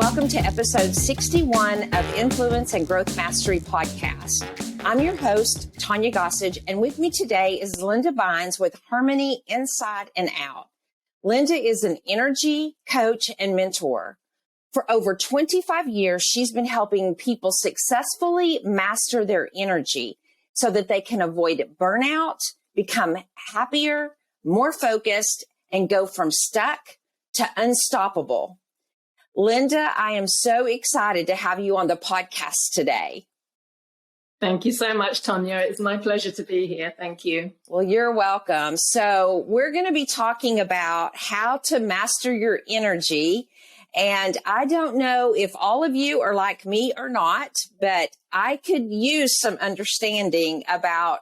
welcome to episode 61 of Influence and Growth Mastery Podcast. I'm your host, Tonya Gossage, and with me today is Linda Bynes with Harmony Inside and Out. Linda is an energy coach and mentor. For over 25 years, she's been helping people successfully master their energy so that they can avoid burnout, become happier, more focused, and go from stuck to unstoppable. Linda, I am so excited to have you on the podcast today. Thank you so much, Tonya. It's my pleasure to be here. Thank you. Well, you're welcome. So we're going to be talking about how to master your energy. And I don't know if all of you are like me or not, but I could use some understanding about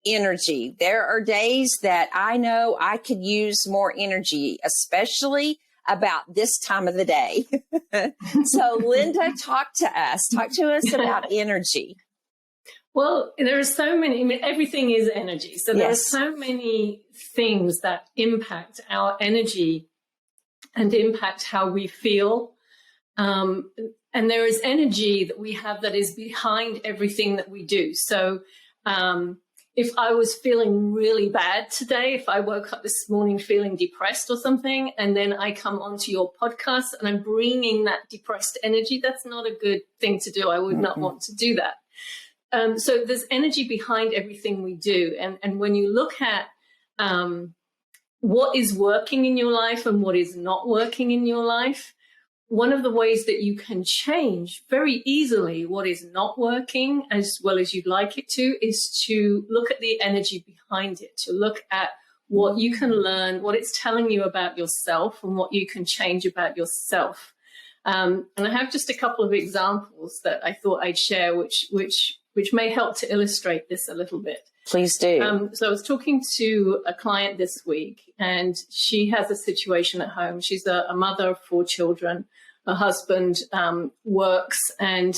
energy. There are days that I know I could use more energy, especially about this time of the day. So Linda, talk to us about energy. Well, there are so many, everything is energy. So there are so many things that impact our energy and impact how we feel. And there is energy that we have that is behind everything that we do. So if I was feeling really bad today, if I woke up this morning feeling depressed or something, and then I come onto your podcast and I'm bringing that depressed energy, that's not a good thing to do. I would not want to do that. So there's energy behind everything we do. And when you look at what is working in your life and what is not working in your life, one of the ways that you can change very easily what is not working as well as you'd like it to is to look at the energy behind it, to look at what you can learn, what it's telling you about yourself and what you can change about yourself. And I have just a couple of examples that I thought I'd share, which may help to illustrate this a little bit. Please do. So I was talking to a client this week, and she has a situation at home. She's a mother of 4 children. Her husband works, and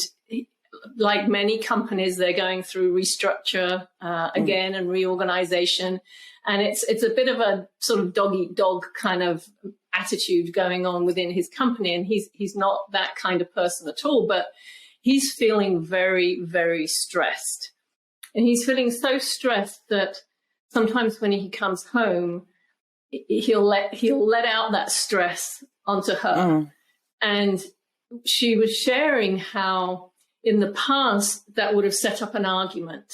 like many companies, they're going through restructure again and reorganization. And it's a bit of a sort of dog-eat-dog kind of attitude going on within his company. And he's not that kind of person at all, but he's feeling very, very stressed. And he's feeling so stressed that sometimes when he comes home, he'll let out that stress onto her. And she was sharing how in the past that would have set up an argument,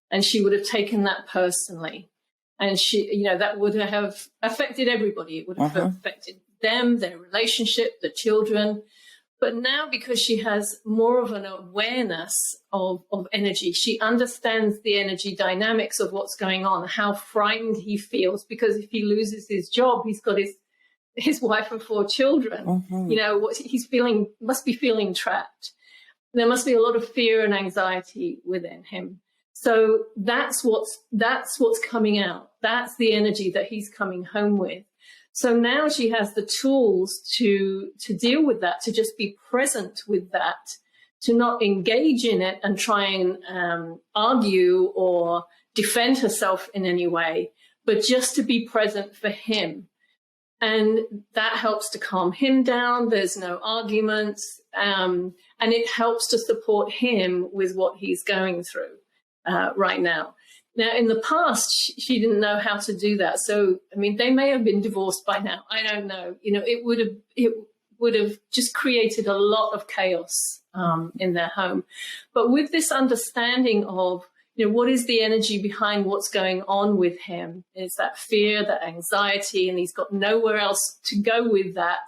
and she would have taken that personally. And that would have affected everybody. It would have affected them, their relationship, the children. But now, because she has more of an awareness of energy, she understands the energy dynamics of what's going on, how frightened he feels, because if he loses his job, he's got his wife and 4 children. What he's feeling, must be feeling trapped. There must be a lot of fear and anxiety within him. So that's what's coming out. That's the energy that he's coming home with. So now she has the tools to deal with that, to just be present with that, to not engage in it and try and argue or defend herself in any way, but just to be present for him. And that helps to calm him down. There's no arguments. And it helps to support him with what he's going through right now. Now, in the past, she didn't know how to do that. So, they may have been divorced by now. I don't know. It would have just created a lot of chaos in their home. But with this understanding of, what is the energy behind what's going on with him? Is that fear, that anxiety, and he's got nowhere else to go with that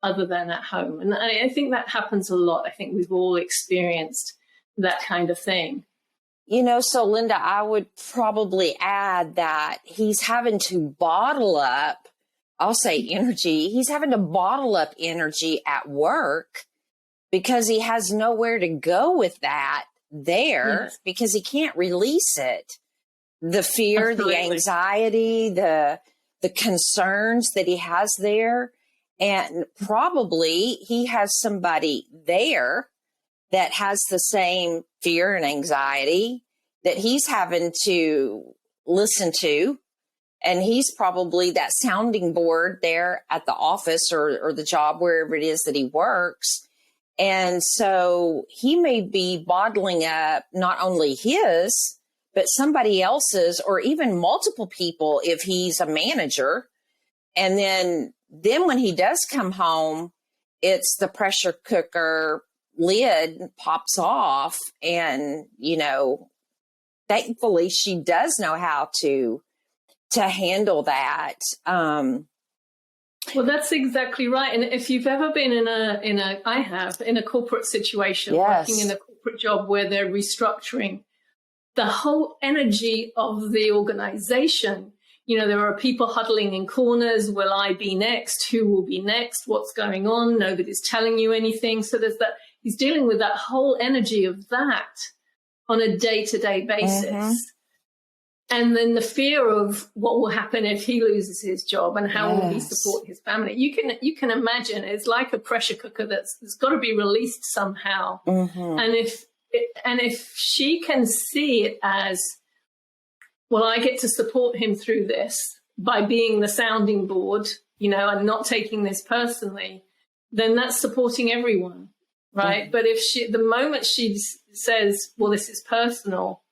other than at home. And I think that happens a lot. I think we've all experienced that kind of thing. So Linda, I would probably add that he's having to bottle up, I'll say energy. He's having to bottle up energy at work because he has nowhere to go with that there because he can't release it. The fear, the anxiety, the concerns that he has there. And probably he has somebody there that has the same fear and anxiety that he's having to listen to And he's probably that sounding board there at the office or the job, wherever it is that he works. And so he may be bottling up not only his, but somebody else's, or even multiple people if he's a manager. And then when he does come home, it's the pressure cooker lid pops off. And, thankfully she does know how to handle that. Well, that's exactly right. And if you've ever been in a corporate situation, yes. working in a corporate job where they're restructuring, the whole energy of the organization, there are people huddling in corners. Will I be next? Who will be next? What's going on? Nobody's telling you anything. So there's that, he's dealing with that whole energy of that on a day-to-day basis. Mm-hmm. And then the fear of what will happen if he loses his job and how will he support his family. You can imagine it's like a pressure cooker that's got to be released somehow. Mm-hmm. And if she can see it as, well, I get to support him through this by being the sounding board, and not taking this personally, then that's supporting everyone, right? Mm-hmm. But if the moment she says, well, this is personal,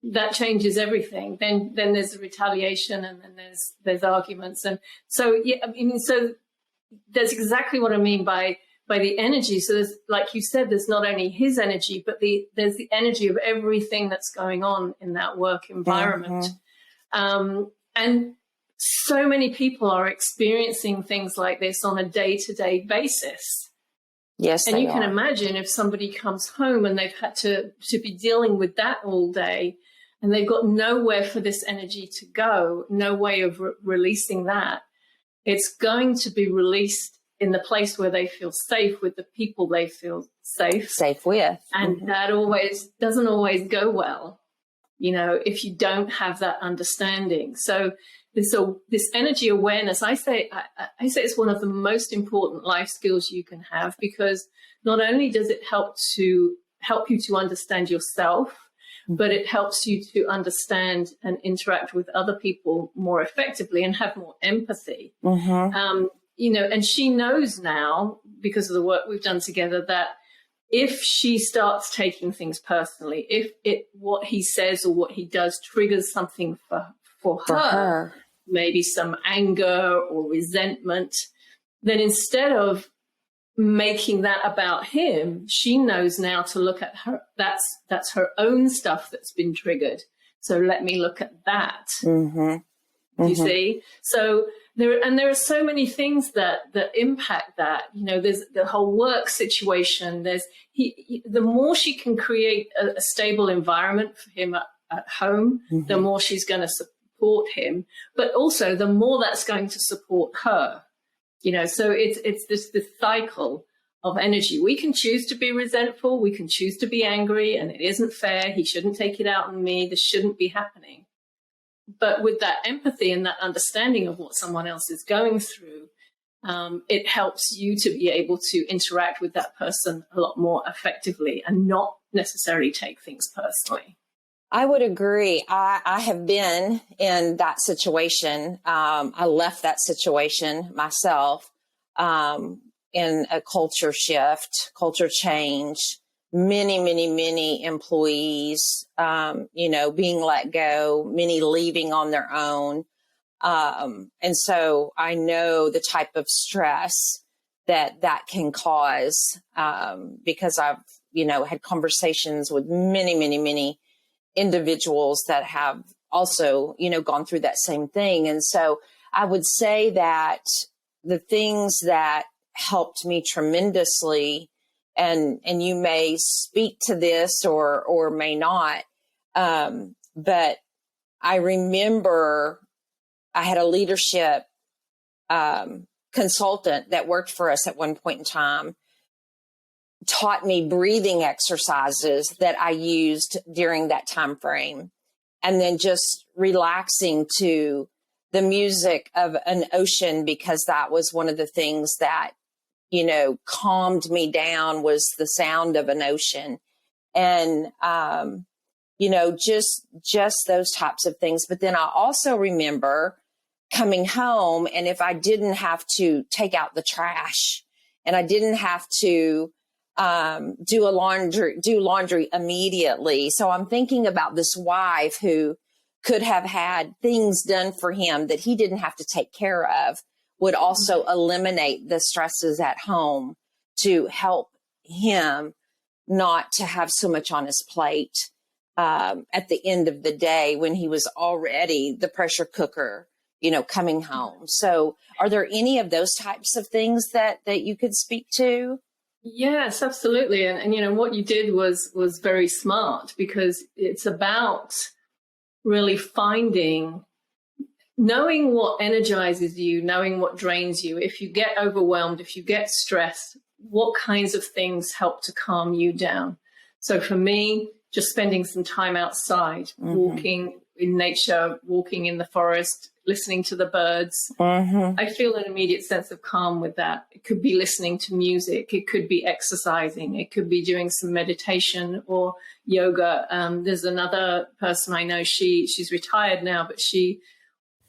that changes everything. Then there's the retaliation, and then there's arguments. And so, so that's exactly what I mean by the energy. So there's, like you said, there's not only his energy, but there's the energy of everything that's going on in that work environment. Mm-hmm. And so many people are experiencing things like this on a day-to-day basis. Yes, and you can imagine if somebody comes home and they've had to be dealing with that all day, and they've got nowhere for this energy to go, no way of releasing that. It's going to be released in the place where they feel safe, with the people they feel safe with. And mm-hmm. that doesn't always go well, if you don't have that understanding. So this energy awareness, I say it's one of the most important life skills you can have, because not only does it help you to understand yourself, but it helps you to understand and interact with other people more effectively and have more empathy. Mm-hmm. And she knows now, because of the work we've done together, that if she starts taking things personally, if what he says or what he does triggers something for her, maybe some anger or resentment, then instead of making that about him, she knows now to look at her. That's her own stuff that's been triggered. So let me look at that. Mm-hmm. Mm-hmm. You see? So there are so many things that impact that. There's the whole work situation. The more she can create a stable environment for him at home, mm-hmm. the more she's going to support him. But also the more that's going to support her. So it's this cycle of energy. We can choose to be resentful. We can choose to be angry, and it isn't fair. He shouldn't take it out on me. This shouldn't be happening. But with that empathy and that understanding of what someone else is going through, it helps you to be able to interact with that person a lot more effectively and not necessarily take things personally. I would agree. I have been in that situation. I left that situation myself in a culture shift, culture change, many employees, being let go, many leaving on their own. And so I know the type of stress that can cause, because I've, had conversations with many individuals that have also, gone through that same thing. And so I would say that the things that helped me tremendously, and you may speak to this or may not, but I remember I had a leadership consultant that worked for us at one point in time, taught me breathing exercises that I used during that time frame, and then just relaxing to the music of an ocean, because that was one of the things that, calmed me down, was the sound of an ocean. And, just those types of things. But then I also remember coming home, and if I didn't have to take out the trash and I didn't have to do laundry immediately. So I'm thinking about this wife who could have had things done for him that he didn't have to take care of, would also eliminate the stresses at home to help him not to have so much on his plate at the end of the day when he was already the pressure cooker, coming home. So are there any of those types of things that you could speak to? Yes, absolutely. And what you did was very smart, because it's about really knowing what energizes you, knowing what drains you. If you get overwhelmed, if you get stressed, what kinds of things help to calm you down? So for me, just spending some time outside, walking in nature, walking in the forest, listening to the birds. I feel an immediate sense of calm with that. It could be listening to music. It could be exercising. It could be doing some meditation or yoga. There's another person I know, she's retired now, but she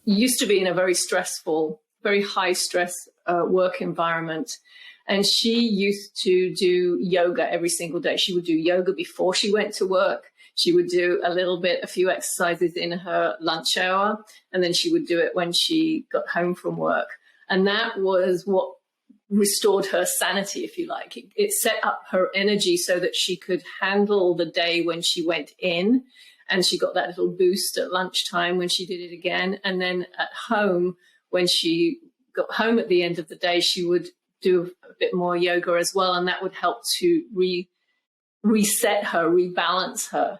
used to be in a very stressful, very high stress work environment. And she used to do yoga every single day. She would do yoga before she went to work. She would do a few exercises in her lunch hour, and then she would do it when she got home from work. And that was what restored her sanity, if you like. It set up her energy so that she could handle the day when she went in, and she got that little boost at lunchtime when she did it again. And then at home, when she got home at the end of the day, she would do a bit more yoga as well, and that would help to reset her, rebalance her.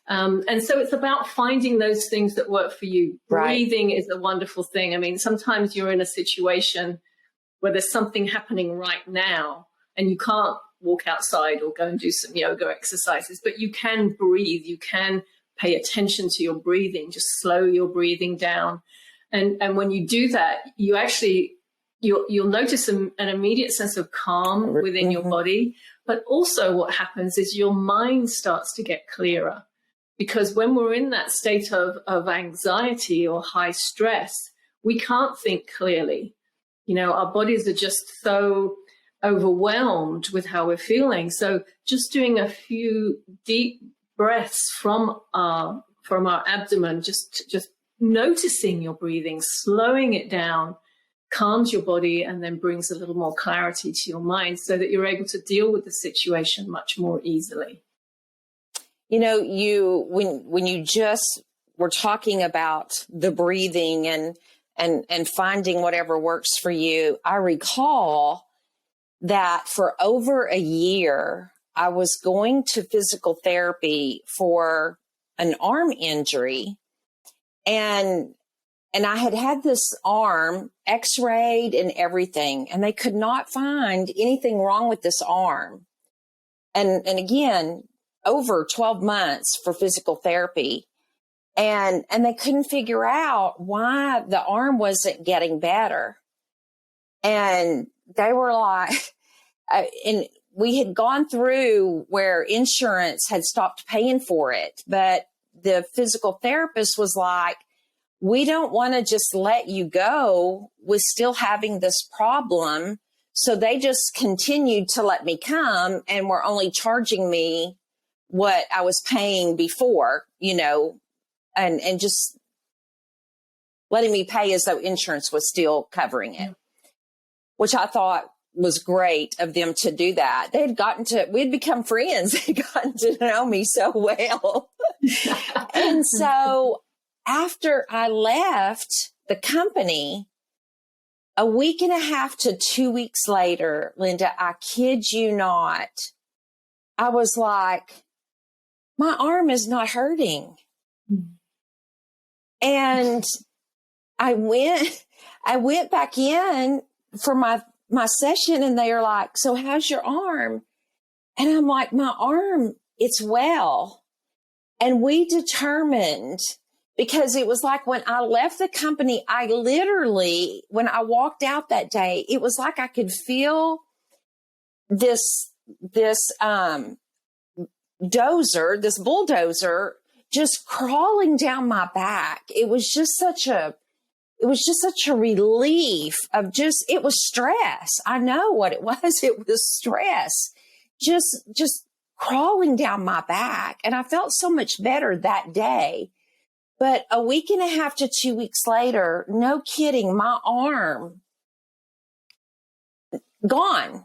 And so it's about finding those things that work for you. Right. Breathing is a wonderful thing. I mean, sometimes you're in a situation where there's something happening right now and you can't walk outside or go and do some yoga exercises, but you can breathe. You can pay attention to your breathing, just slow your breathing down. And when you do that, you'll notice an immediate sense of calm within your body. But also what happens is your mind starts to get clearer. Because when we're in that state of anxiety or high stress, we can't think clearly. Our bodies are just so overwhelmed with how we're feeling. So just doing a few deep breaths from our abdomen, just noticing your breathing, slowing it down, calms your body, and then brings a little more clarity to your mind so that you're able to deal with the situation much more easily. When you just were talking about the breathing and finding whatever works for you, I recall that for over a year, I was going to physical therapy for an arm injury, and I had this arm x-rayed and everything, and they could not find anything wrong with this arm. And again, over 12 months for physical therapy. And they couldn't figure out why the arm wasn't getting better. And they were like, and we had gone through where insurance had stopped paying for it. But the physical therapist was like, we don't want to just let you go with still having this problem. So they just continued to let me come, and were only charging me what I was paying before, and just letting me pay as though insurance was still covering it, which I thought was great of them to do that. We'd become friends. They'd gotten to know me so well. And so after I left the company, a week and a half to 2 weeks later, Linda, I kid you not, I was like, my arm is not hurting. And I went back in for my session, and they are like, so how's your arm? And I'm like, my arm, it's well. And we determined, because it was like when I left the company, I literally, when I walked out that day, it was like I could feel this bulldozer just crawling down my back. It was just such a it was just such a relief of it was stress. I know what it was. It was stress, just crawling down my back. And I felt so much better that day. But a week and a half to 2 weeks later, no kidding, my arm gone.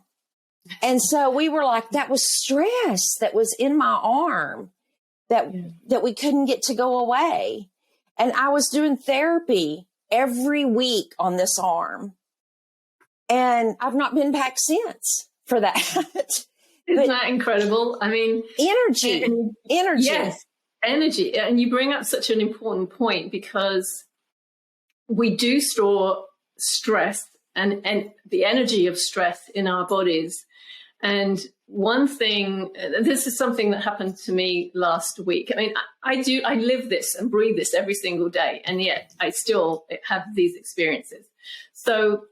And so we were like, that was stress that was in my arm that we couldn't get to go away. And I was doing therapy every week on this arm. And I've not been back since for that. Isn't that incredible? I mean, energy. Yes, energy. And you bring up such an important point, because we do store stress and the energy of stress in our bodies. And one thing, this is something that happened to me last week. I mean, I live this and breathe this every single day, and yet I still have these experiences. So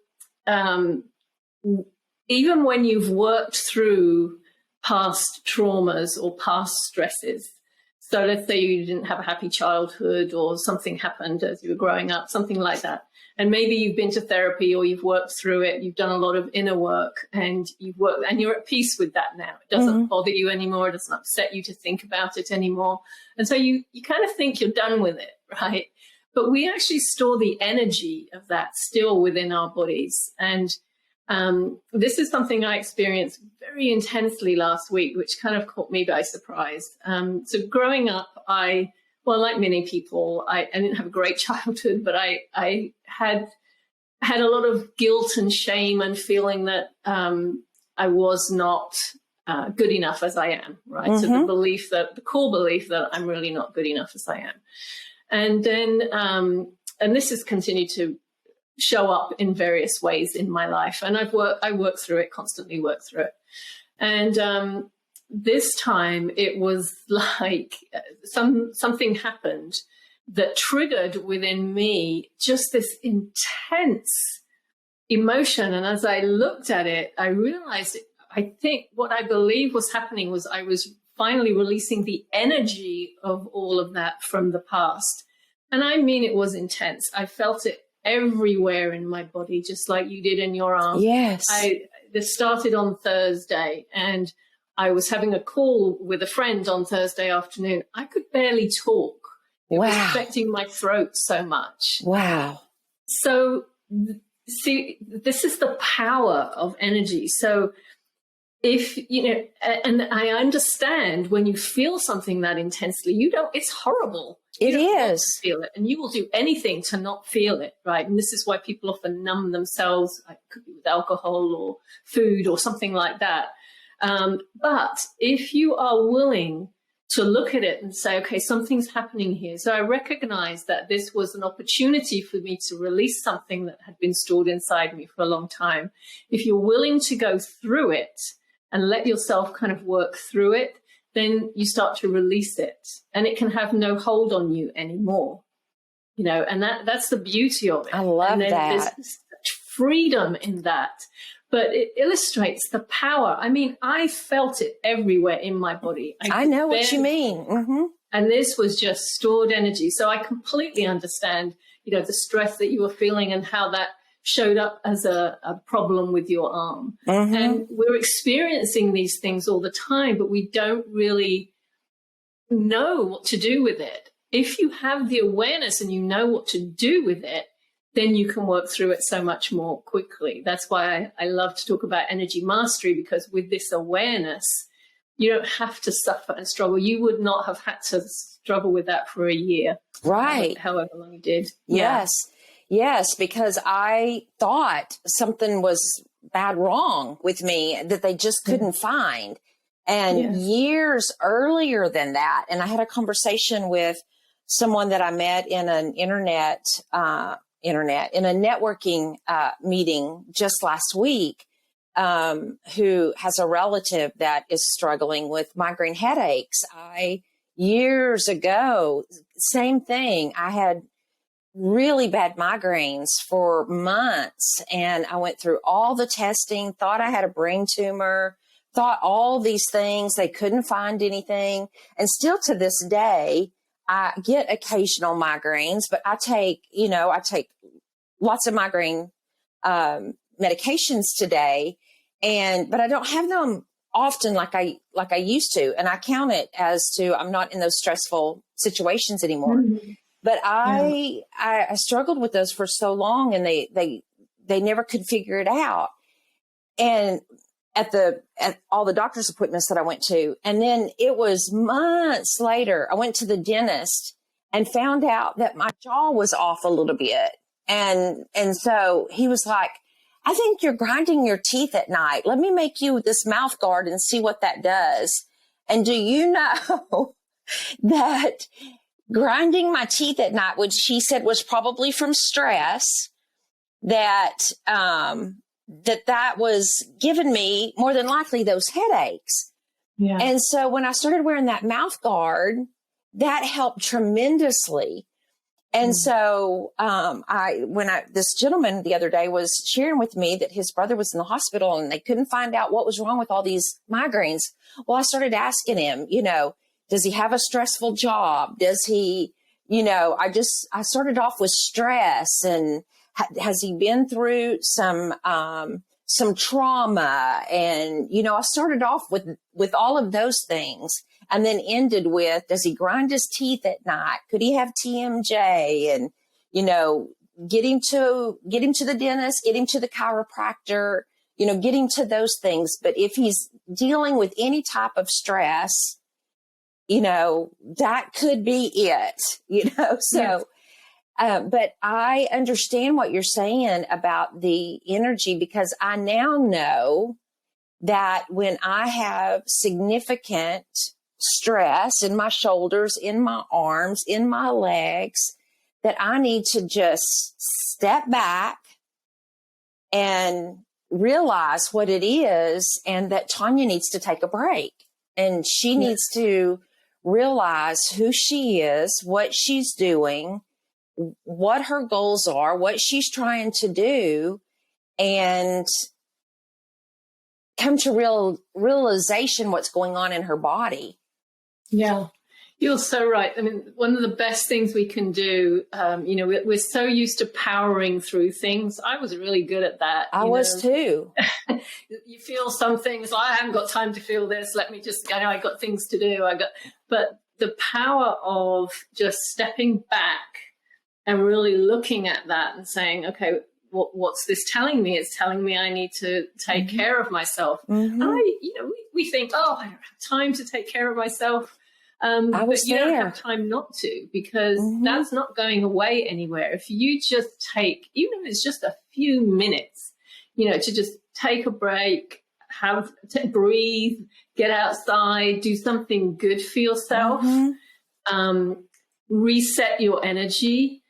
even when you've worked through past traumas or past stresses, so let's say you didn't have a happy childhood or something happened as you were growing up, something like that. And maybe you've been to therapy or you've worked through it, you've done a lot of inner work, and you're at peace with that now. It doesn't bother you anymore. It doesn't upset you to think about it anymore. And so you kind of think you're done with it, right? But we actually store the energy of that still within our bodies. And this is something I experienced very intensely last week, which kind of caught me by surprise. So growing up, like many people, I didn't have a great childhood, but I had a lot of guilt and shame and feeling that I was not good enough as I am, right? So the core belief that I'm really not good enough as I am. And then, and this has continued to show up in various ways in my life. And I work through it, constantly work through it. And this time it was like something happened that triggered within me just this intense emotion. And as I looked at it, I realized I think what I believe was happening was I was finally releasing the energy of all of that from the past. And I mean, it was intense. I felt it everywhere in my body, just like you did in your arm. Yes. This started on Thursday, and I was having a call with a friend on Thursday afternoon. I could barely talk. It was affecting my throat so much. Wow. So, see, this is the power of energy. So if, and I understand when you feel something that intensely, it's horrible. It is. Feel it, and you will do anything to not feel it, right? And this is why people often numb themselves. It could be with alcohol or food or something like that. But if you are willing to look at it and say, okay, something's happening here. So I recognize that this was an opportunity for me to release something that had been stored inside me for a long time. If you're willing to go through it and let yourself kind of work through it, then you start to release it, and it can have no hold on you anymore. And that's the beauty of it. I love that. There's such freedom in that. But it illustrates the power. I mean, I felt it everywhere in my body. I know what you mean. Mm-hmm. And this was just stored energy. So I completely understand, the stress that you were feeling and how that showed up as a problem with your arm. Mm-hmm. And we're experiencing these things all the time, but we don't really know what to do with it. If you have the awareness and you know what to do with it, then you can work through it so much more quickly. That's why I love to talk about energy mastery, because with this awareness, you don't have to suffer and struggle. You would not have had to struggle with that for a year. Right. However long you did. Yes. Yes, because I thought something was wrong with me that they just couldn't find. And years earlier than that, and I had a conversation with someone that I met in an in a networking meeting just last week, who has a relative that is struggling with migraine headaches. Years ago, same thing. I had really bad migraines for months, and I went through all the testing, thought I had a brain tumor, thought all these things. They couldn't find anything. And still to this day, I get occasional migraines, but I take lots of migraine medications today, but I don't have them often like I used to, and I count it as to I'm not in those stressful situations anymore. Mm-hmm. But I struggled with those for so long, and they never could figure it out. And at all the doctor's appointments that I went to, and then it was months later, I went to the dentist and found out that my jaw was off a little bit. And so he was like, I think you're grinding your teeth at night. Let me make you this mouth guard and see what that does. And do you know that grinding my teeth at night, which he said was probably from stress, that was giving me more than likely those headaches. Yeah. And so when I started wearing that mouth guard, that helped tremendously. And so this gentleman the other day was sharing with me that his brother was in the hospital and they couldn't find out what was wrong with all these migraines. Well, I started asking him, does he have a stressful job? Does he, I started off with stress, and has he been through some trauma? And, I started off with all of those things, and then ended with, does he grind his teeth at night? Could he have TMJ? And, get him to the dentist, get him to the chiropractor, get him to those things. But if he's dealing with any type of stress, that could be it, so, yes. But I understand what you're saying about the energy, because I now know that when I have significant stress in my shoulders, in my arms, in my legs, that I need to just step back and realize what it is, and that Tonya needs to take a break, and she needs to realize who she is, what she's doing, what her goals are, what she's trying to do, and come to realization what's going on in her body. Yeah, you're so right. I mean, one of the best things we can do, we're so used to powering through things. I was really good at that. I was too. You feel some things, I haven't got time to feel this. Let me just, I got things to do. But the power of just stepping back and really looking at that and saying, okay, what's this telling me? It's telling me I need to take care of myself. Mm-hmm. And we think, I don't have time to take care of myself. But you don't have time not to, because that's not going away anywhere. If you just take, even if it's just a few minutes, to just take a break, breathe, get outside, do something good for yourself, reset your energy.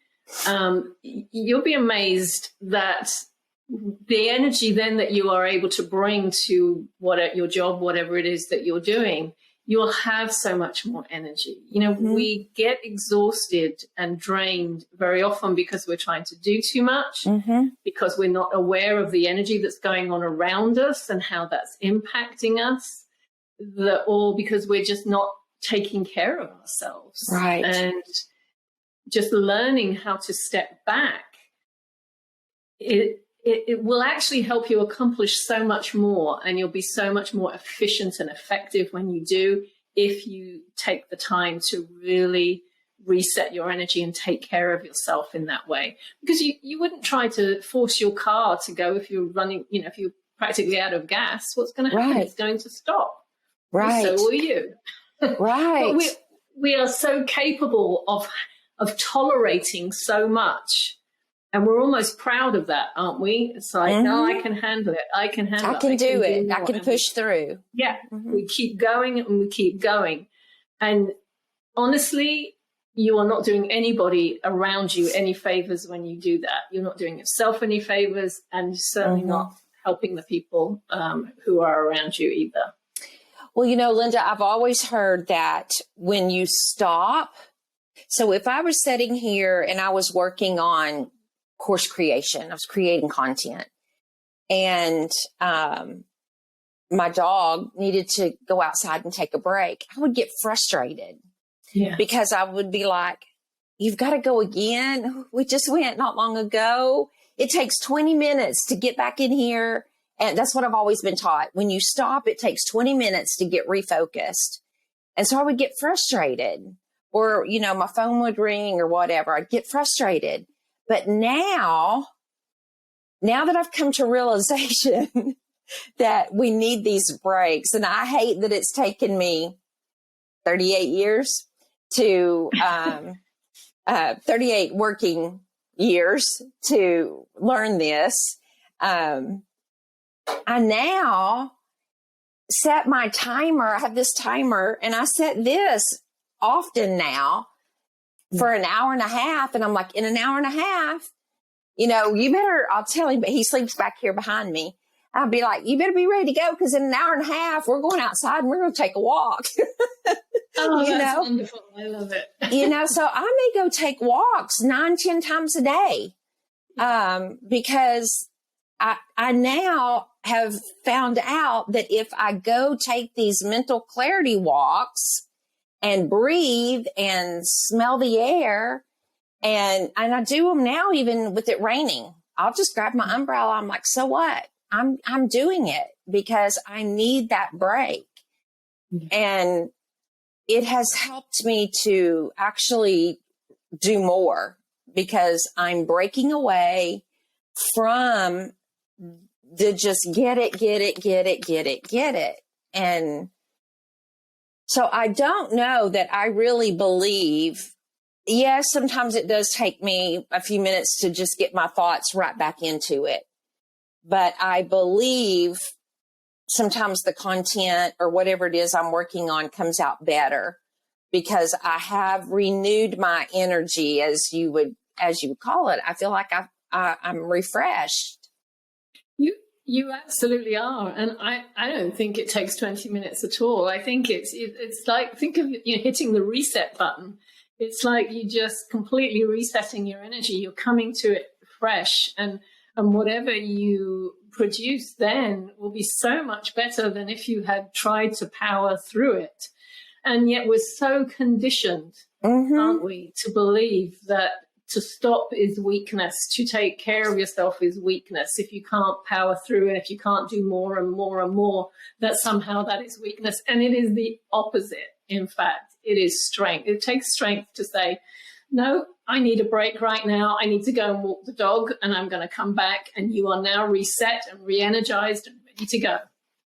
You'll be amazed that the energy then that you are able to bring to your job, whatever it is that you're doing, you'll have so much more energy. We get exhausted and drained very often because we're trying to do too much, because we're not aware of the energy that's going on around us and how that's impacting us, or because we're just not taking care of ourselves. Right. And just learning how to step back, it will actually help you accomplish so much more, and you'll be so much more efficient and effective when you do, if you take the time to really reset your energy and take care of yourself in that way. Because you wouldn't try to force your car to go if you're running, if you're practically out of gas. What's going to happen? It's going to stop. Right. And so will you. Right. But we are so capable of tolerating so much. And we're almost proud of that, aren't we? It's like, no, I can handle it. I can handle it. I can do it. I can push through. Yeah. We keep going and we keep going. And honestly, you are not doing anybody around you any favors when you do that. You're not doing yourself any favors, and you're certainly not helping the people who are around you either. Well, Linda, I've always heard that when you stop, so if I was sitting here and I was working on course creation, I was creating content, and my dog needed to go outside and take a break, I would get frustrated because I would be like, you've got to go again. We just went not long ago. It takes 20 minutes to get back in here. And that's what I've always been taught. When you stop, it takes 20 minutes to get refocused. And so I would get frustrated, or, you know, my phone would ring or whatever. I'd get frustrated. But now that I've come to realization that we need these breaks, and I hate that it's taken me 38 years to 38 working years to learn this. I now set my timer. I have this timer, and I set this often now for an hour and a half. And I'm like, in an hour and a half, you know, you better, I'll tell him, but he sleeps back here behind me. I'll be like, you better be ready to go, because in an hour and a half, we're going outside and we're going to take a walk. Oh, that's wonderful. I love it. You know, so I may go take walks 9-10 times a day, because I now have found out that if I go take these mental clarity walks and breathe and smell the air, and I do them now, even with it raining, I'll just grab my umbrella. I'm like, so what? I'm doing it because I need that break. Mm-hmm. And it has helped me to actually do more, because I'm breaking away from the just get it. And so I don't know that I really believe, yes, sometimes it does take me a few minutes to just get my thoughts right back into it. But I believe sometimes the content or whatever it is I'm working on comes out better, because I have renewed my energy, as you would call it. I feel like I'm refreshed. You absolutely are. And I don't think it takes 20 minutes at all. I think it's like, think of, you know, hitting the reset button. It's like you just completely resetting your energy. You're coming to it fresh, and whatever you produce then will be so much better than if you had tried to power through it. And yet we're so conditioned, aren't we, to believe that to stop is weakness, to take care of yourself is weakness. If you can't power through it, if you can't do more and more and more, that somehow that is weakness. And it is the opposite. In fact, it is strength. It takes strength to say, no, I need a break right now. I need to go and walk the dog, and I'm going to come back, and you are now reset and re-energized and ready to go.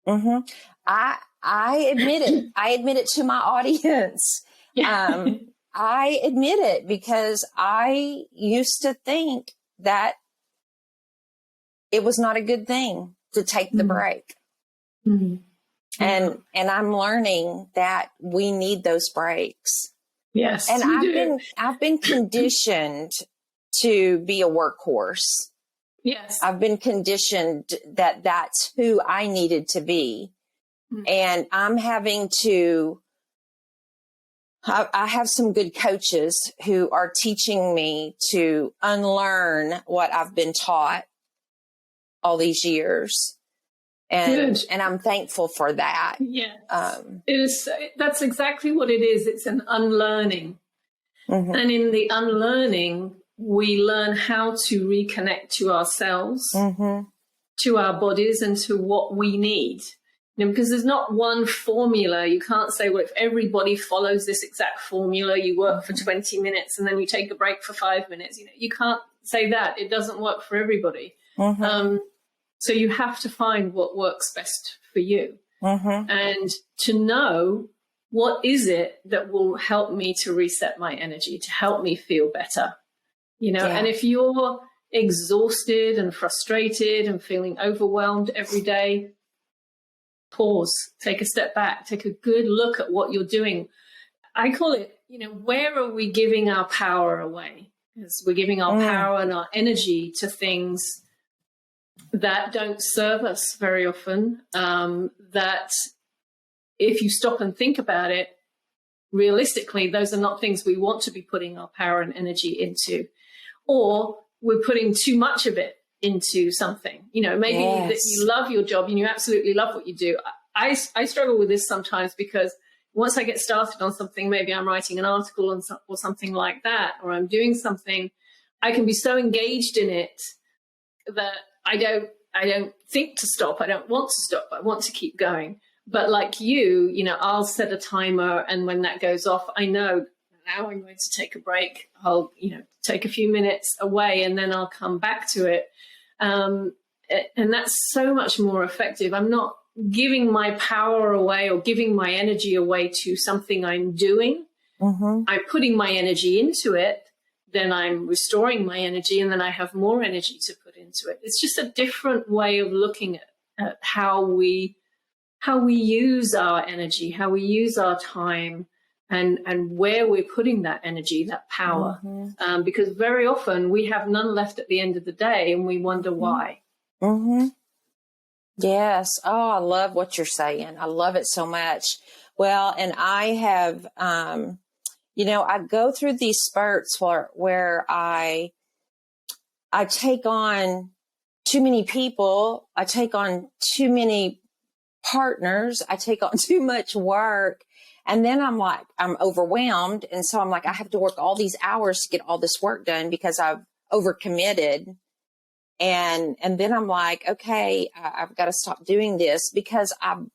Mm-hmm. I admit it. I admit it to my audience. Yeah. I admit it, because I used to think that it was not a good thing to take the break. Mm-hmm. And I'm learning that we need those breaks. Yes. And I've been conditioned to be a workhorse. Yes. I've been conditioned that that's who I needed to be. Mm-hmm. And I'm having to, I have some good coaches who are teaching me to unlearn what I've been taught all these years. And I'm thankful for that. Yes. It is. That's exactly what it is. It's an unlearning. Mm-hmm. And in the unlearning, we learn how to reconnect to ourselves, to our bodies, and to what we need. You know, because there's not one formula. You can't say, well, if everybody follows this exact formula, you work for 20 minutes and then you take a break for 5 minutes. You know, you can't say that. It doesn't work for everybody. Mm-hmm. So you have to find what works best for you, and to know what is it that will help me to reset my energy, to help me feel better, you know. Yeah. And if you're exhausted and frustrated and feeling overwhelmed every day, pause, take a step back, take a good look at what you're doing. I call it, you know, where are we giving our power away? Because we're giving our power and our energy to things that don't serve us very often, that if you stop and think about it, realistically, those are not things we want to be putting our power and energy into. Or we're putting too much of it into something. You know, maybe that you love your job and you absolutely love what you do. I struggle with this sometimes, because once I get started on something, maybe I'm writing an article or something like that, or I'm doing something, I can be so engaged in it that I don't think to stop. I don't want to stop. I want to keep going. But like you know, I'll set a timer, and when that goes off, I know now I'm going to take a break. I'll, take a few minutes away, and then I'll come back to it. And that's so much more effective. I'm not giving my power away or giving my energy away to something I'm doing. I'm putting my energy into it. Then I'm restoring my energy, and then I have more energy to put into it. It's just a different way of looking at how we use our energy, how we use our time, and where we're putting that energy, that power. Because very often we have none left at the end of the day, and we wonder why. Yes. Oh, I love what you're saying. I love it so much. Well, and I have, I go through these spurts where I take on too many people. I take on too many partners. I take on too much work. And then I'm overwhelmed. And so I'm like, I have to work all these hours to get all this work done because I've overcommitted. And then I'm like, okay, I've got to stop doing this because I've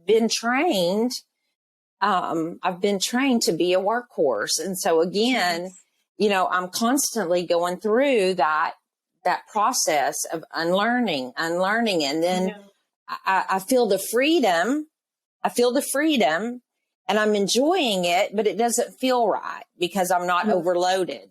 been trained. I've been trained to be a workhorse. And so again, I'm constantly going through that process of unlearning. And then I feel the freedom. And I'm enjoying it, but it doesn't feel right because I'm not overloaded.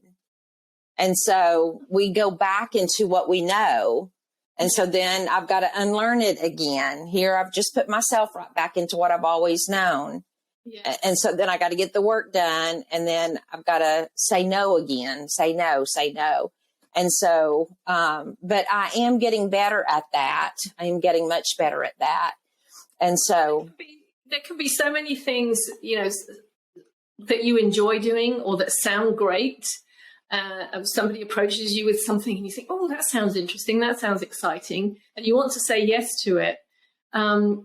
And so we go back into what we know. And so then I've got to unlearn it again. Here, I've just put myself right back into what I've always known. Yes. And so then I got to get the work done. And then I've got to say no again, say no. And so, but I am getting better at that. I am getting much better at that. And so there can be so many things, that you enjoy doing or that sound great. Somebody approaches you with something and you think, oh, that sounds interesting. That sounds exciting. And you want to say yes to it. And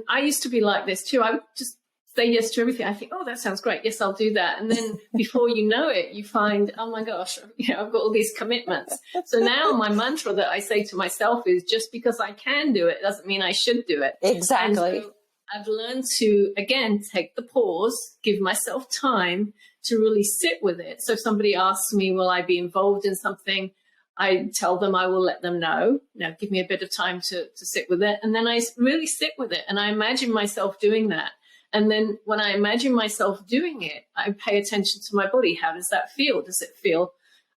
I used to be like this too. I would just say yes to everything. I think, oh, that sounds great. Yes, I'll do that. And then before you know it, you find, oh my gosh, I've got all these commitments. So now my mantra that I say to myself is just because I can do it doesn't mean I should do it. Exactly. So I've learned to, again, take the pause, give myself time to really sit with it. So if somebody asks me, will I be involved in something? I tell them I will let them know. Now, give me a bit of time to sit with it. And then I really sit with it. And I imagine myself doing that. And then when I imagine myself doing it, I pay attention to my body. How does that feel? Does it feel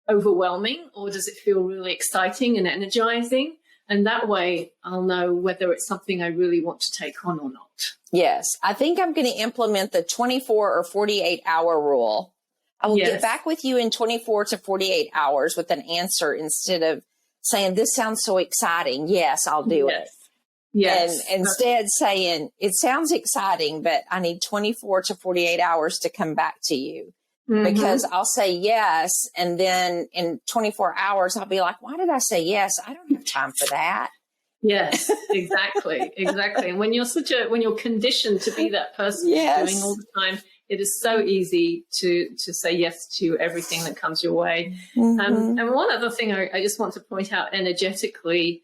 overwhelming, or does it feel really exciting and energizing? And that way I'll know whether it's something I really want to take on or not. Yes. I think I'm going to implement the 24 or 48 hour rule. I will get back with you in 24 to 48 hours with an answer instead of saying, this sounds so exciting. Yes, I'll do it. Yes. And instead saying, it sounds exciting, but I need 24 to 48 hours to come back to you. Because I'll say yes. And then in 24 hours, I'll be like, why did I say yes? I don't have time for that. Yes, exactly. Exactly. And when you're conditioned to be that person who's doing all the time, it is so easy to say yes to everything that comes your way. And one other thing I just want to point out energetically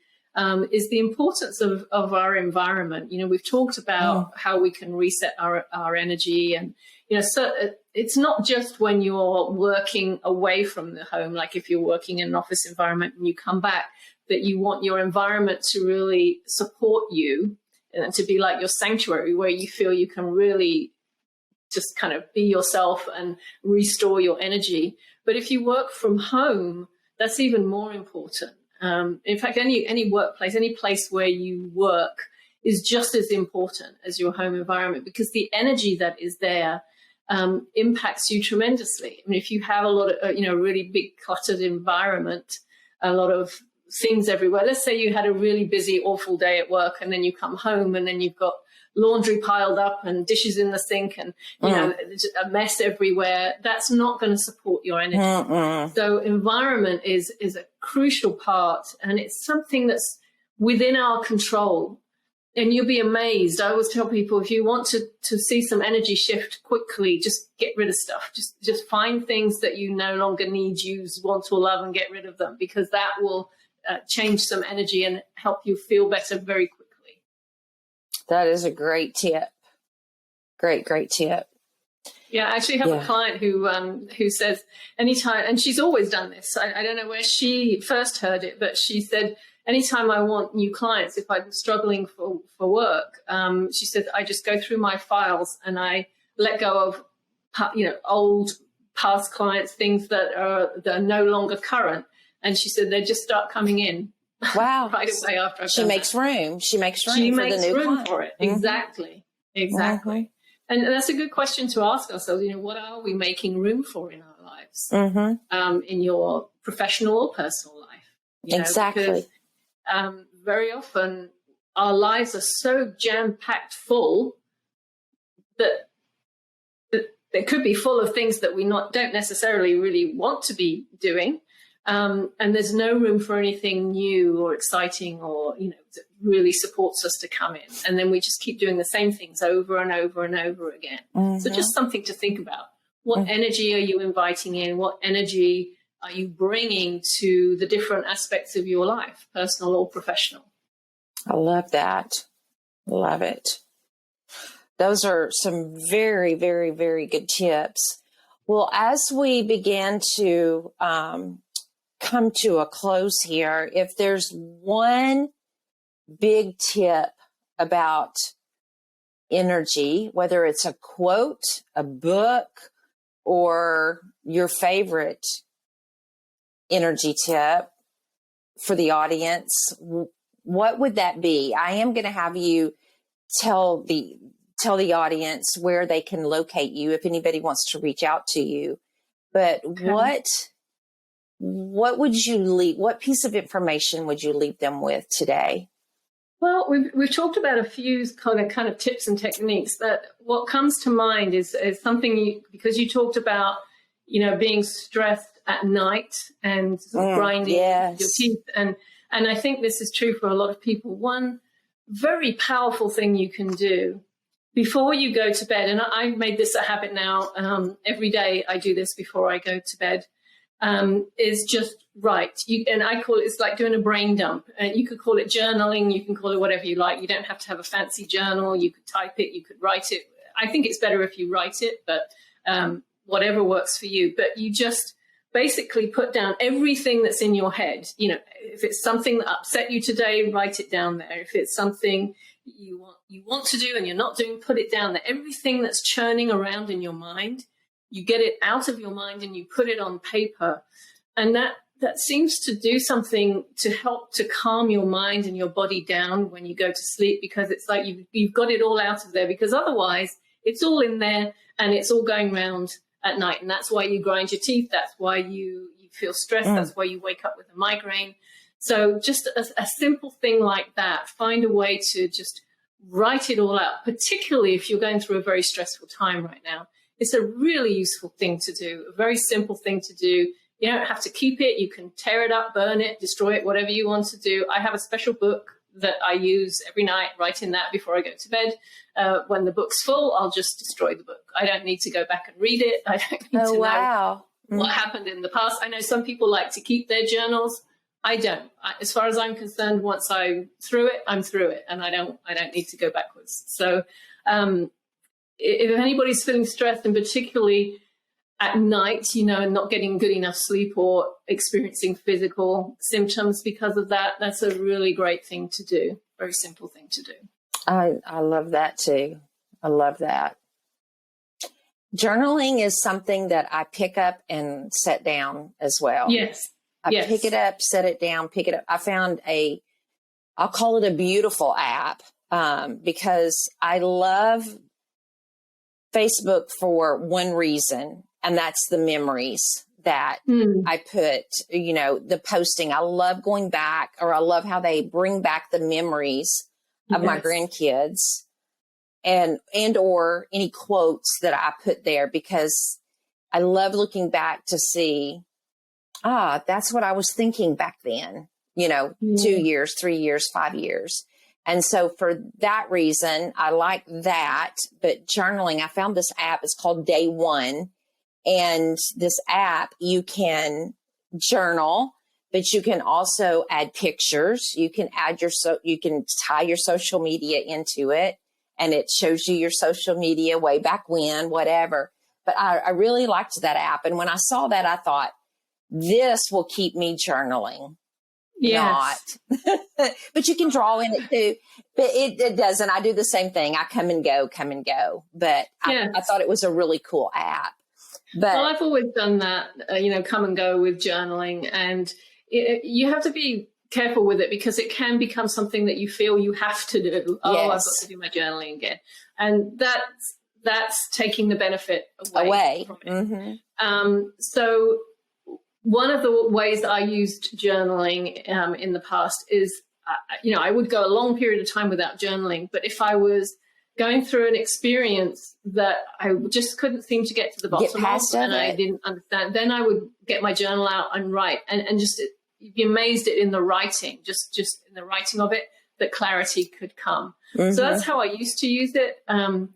is the importance of our environment. We've talked about how we can reset our energy, and so it's not just when you're working away from the home, like if you're working in an office environment and you come back, that you want your environment to really support you and to be like your sanctuary where you feel you can really just kind of be yourself and restore your energy. But if you work from home, that's even more important. In fact, any workplace, any place where you work is just as important as your home environment, because the energy that is there impacts you tremendously. I mean, if you have a lot of, really big cluttered environment, a lot of things everywhere. Let's say you had a really busy, awful day at work, and then you come home and then you've got laundry piled up and dishes in the sink and, a mess everywhere. That's not going to support your energy. So environment is a crucial part, and it's something that's within our control. and you'll be amazed. I always tell people, if you want to see some energy shift quickly, just get rid of stuff. Just find things that you no longer need, use, want, or love, and get rid of them, because that will change some energy and help you feel better very quickly. That is a great tip. Great tip. Yeah, I actually have a client who says anytime, and she's always done this. I don't know where she first heard it, but she said, anytime I want new clients, if I'm struggling for work, she said, I just go through my files and I let go of, old past clients, things that are no longer current. And she said, they just start coming in. Wow. Right away after I've She done makes that. room. She makes room for the new client. For it. Mm-hmm. Exactly. Mm-hmm. And that's a good question to ask ourselves. What are we making room for in our lives? Mm-hmm. In your professional or personal life? Exactly. Because, very often our lives are so jam-packed full that they could be full of things that we don't necessarily really want to be doing. And there's no room for anything new or exciting or, that really supports us to come in. And then we just keep doing the same things over and over and over again. Mm-hmm. So just something to think about. What energy are you inviting in? What energy are you bringing to the different aspects of your life, personal or professional? I love that. Love it. Those are some very, very, very good tips. Well, as we begin to come to a close here, if there's one big tip about energy, whether it's a quote, a book, or your favorite energy tip for the audience, what would that be? I am going to have you tell the audience where they can locate you if anybody wants to reach out to you. But okay. What would you leave? What piece of information would you leave them with today? Well, we've talked about a few kind of tips and techniques. That what comes to mind is something because you talked about being stressed at night and sort of grinding your teeth, and I think this is true for a lot of people. One very powerful thing you can do before you go to bed, and I've made this a habit now. Every day I do this before I go to bed. Is just write. And I call it's like doing a brain dump. You could call it journaling. You can call it whatever you like. You don't have to have a fancy journal. You could type it. You could write it. I think it's better if you write it, but whatever works for you. But you just basically put down everything that's in your head. If it's something that upset you today, write it down there. If it's something you want to do and you're not doing, put it down there. Everything that's churning around in your mind, you get it out of your mind and you put it on paper. And that seems to do something to help to calm your mind and your body down when you go to sleep, because it's like you've got it all out of there, because otherwise it's all in there and it's all going round at night. And that's why you grind your teeth. That's why you feel stressed. That's why you wake up with a migraine. So just a simple thing like that, find a way to just write it all out, particularly if you're going through a very stressful time right now. It's a really useful thing to do, a very simple thing to do. You don't have to keep it. You can tear it up, burn it, destroy it, whatever you want to do. I have a special book that I use every night, write in that before I go to bed. When the book's full, I'll just destroy the book. I don't need to go back and read it. I don't need to know what happened in the past. I know some people like to keep their journals. I don't. As far as I'm concerned, once I'm through it, I'm through it, and I don't need to go backwards. So if anybody's feeling stressed, and particularly at night, and not getting good enough sleep or experiencing physical symptoms because of that, that's a really great thing to do. Very simple thing to do. I love that too. I love that. Journaling is something that I pick up and set down as well. Yes. I pick it up, set it down, pick it up. I found I'll call it a beautiful app because I love Facebook for one reason, and that's the memories that I put, the posting. I love going back, or I love how they bring back the memories of my grandkids and or any quotes that I put there, because I love looking back to see, that's what I was thinking back then, 2 years, 3 years, 5 years. And so for that reason, I like that. But journaling, I found this app. It's called Day One. And this app, you can journal, but you can also add pictures. You can you can tie your social media into it, and it shows you your social media way back when, whatever. But I really liked that app. And when I saw that, I thought, this will keep me journaling. Yes. Not. But you can draw in it too. But it doesn't. I do the same thing. I come and go. But Yes. I thought it was a really cool app. But Well, I've always done that, come and go with journaling. And you have to be careful with it because it can become something that you feel you have to do. Oh, I've got to do my journaling again. And that's taking the benefit away. From it. Mm-hmm. So one of the ways that I used journaling in the past is, I would go a long period of time without journaling. But if I was going through an experience that I just couldn't seem to get to the bottom of and I didn't understand, then I would get my journal out and write and just be amazed in the writing, just in the writing of it, that clarity could come. Mm-hmm. So that's how I used to use it. I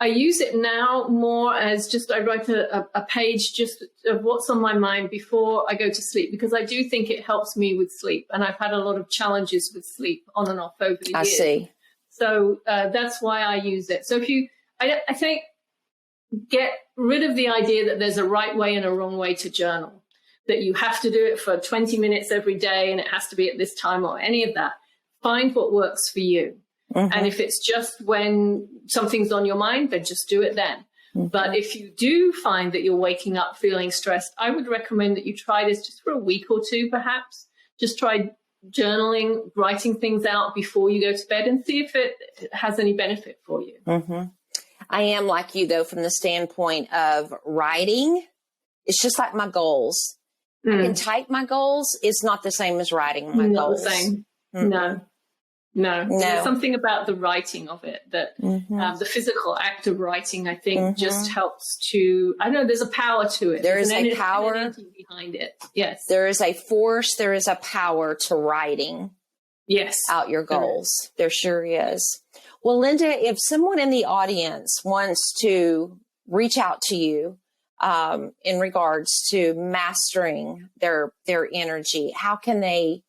use it now more as just, I write a page just of what's on my mind before I go to sleep, because I do think it helps me with sleep. And I've had a lot of challenges with sleep on and off over the years. I see. So that's why I use it. So I think, get rid of the idea that there's a right way and a wrong way to journal, that you have to do it for 20 minutes every day and it has to be at this time or any of that. Find what works for you. Mm-hmm. And if it's just when something's on your mind, then just do it then. Mm-hmm. But if you do find that you're waking up feeling stressed, I would recommend that you try this just for a week or two, perhaps. Just try journaling, writing things out before you go to bed and see if it has any benefit for you. Mm-hmm. I am like you, though, from the standpoint of writing. It's just like my goals. I can type my goals. It's not the same as writing my goals. Not the same. Mm-hmm. No. There's something about the writing of it that the physical act of writing, I think, just helps to, I don't know, there's a power to it. There's a power behind it. Yes. There is a force. There is a power to writing. Yes. Out your goals. There sure is. Well, Linda, if someone in the audience wants to reach out to you in regards to mastering their energy, how can they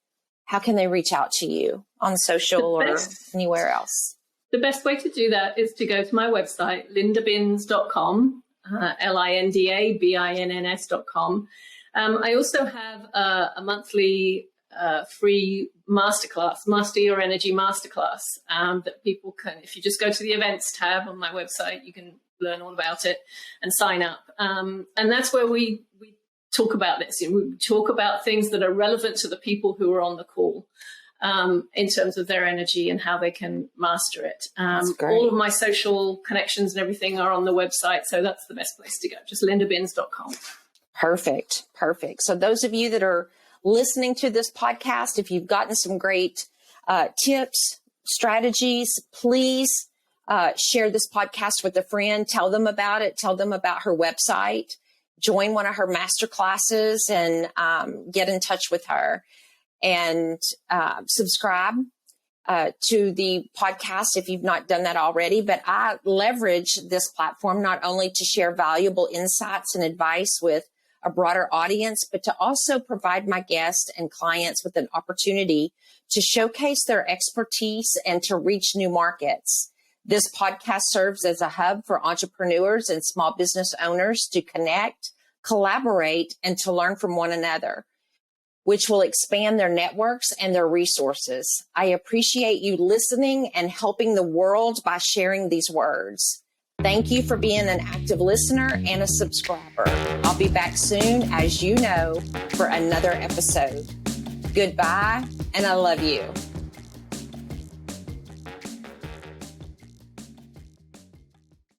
reach out to you on social or anywhere else? The best way to do that is to go to my website, lindabins.com, LINDABINNS.com. I also have a monthly free masterclass, Master Your Energy Masterclass, that people can, if you just go to the events tab on my website, you can learn all about it and sign up. And that's where we talk about this. We talk about things that are relevant to the people who are on the call in terms of their energy and how they can master it. All of my social connections and everything are on the website. So that's the best place to go, just lindabins.com. Perfect. So those of you that are listening to this podcast, if you've gotten some great tips, strategies, please share this podcast with a friend. Tell them about it. Tell them about her website. Join one of her master classes and get in touch with her, and subscribe to the podcast if you've not done that already. But I leverage this platform not only to share valuable insights and advice with a broader audience, but to also provide my guests and clients with an opportunity to showcase their expertise and to reach new markets. This podcast serves as a hub for entrepreneurs and small business owners to connect, collaborate, and to learn from one another, which will expand their networks and their resources. I appreciate you listening and helping the world by sharing these words. Thank you for being an active listener and a subscriber. I'll be back soon, as you know, for another episode. Goodbye, and I love you.